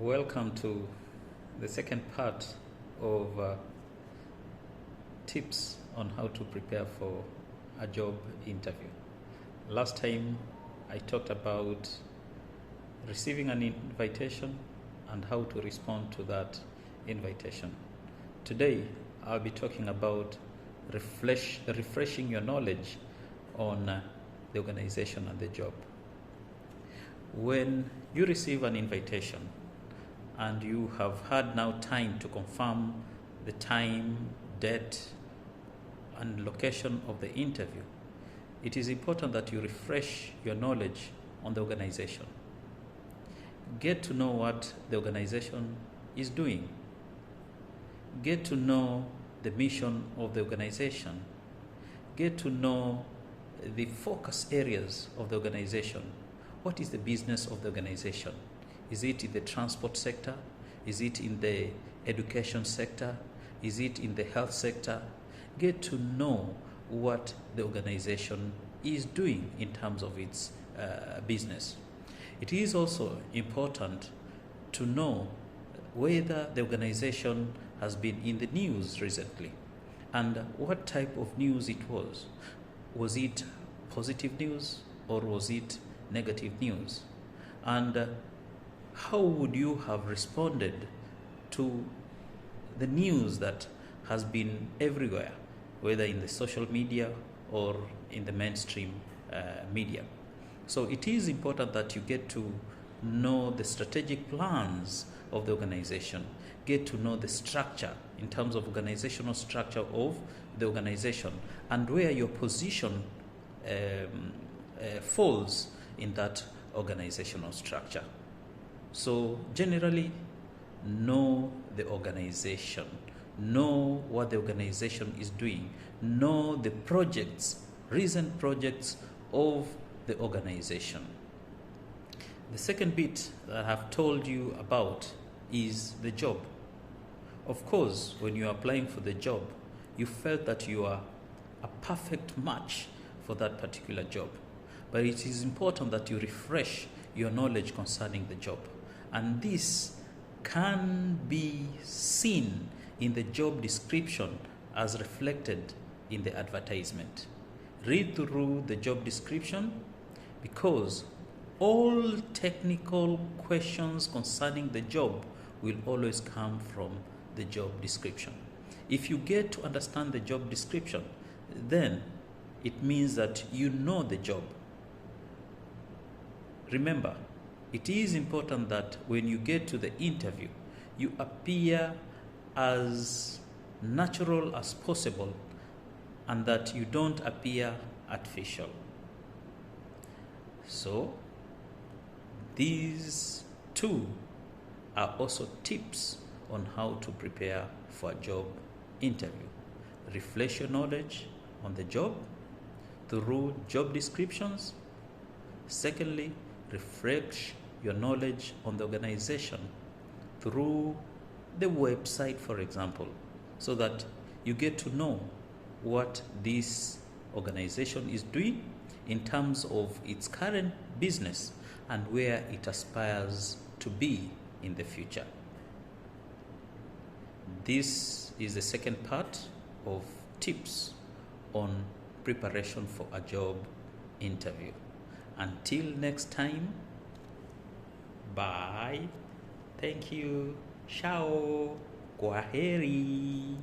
Welcome to the second part of tips on how to prepare for a job interview. Last time I talked about receiving an invitation and how to respond to that invitation. Today I'll be talking about refreshing your knowledge on the organization and the job. When you receive an invitation and you have had now time to confirm the time, date, and location of the interview, it is important that you refresh your knowledge on the organization. Get to know what the organization is doing. Get to know the mission of the organization. Get to know the focus areas of the organization. What is the business of the organization? Is it in the transport sector? Is it in the education sector? Is it in the health sector? Get to know what the organization is doing in terms of its business. It is also important to know whether the organization has been in the news recently and what type of news it was. Was it positive news or was it negative news? And how would you have responded to the news that has been everywhere, whether in the social media or in the mainstream media? So it is important that you get to know the strategic plans of the organization, get to know the structure in terms of organizational structure of the organization and where your position falls in that organizational structure. So generally, know the organization, know what the organization is doing, know the projects, recent projects of the organization. The second bit that I have told you about is the job. Of course, when you are applying for the job, you felt that you are a perfect match for that particular job. But it is important that you refresh your knowledge concerning the job. And this can be seen in the job description as reflected in the advertisement. Read through the job description because all technical questions concerning the job will always come from the job description. If you get to understand the job description, then it means that you know the job. Remember, it is important that when you get to the interview, you appear as natural as possible and that you don't appear artificial. So, these two are also tips on how to prepare for a job interview. Refresh your knowledge on the job through job descriptions. Secondly, refresh your knowledge on the organization through the website, for example, so that you get to know what this organization is doing in terms of its current business and where it aspires to be in the future. This is the second part of tips on preparation for a job interview. Until next time, bye. Thank you. Ciao. Kwaheri.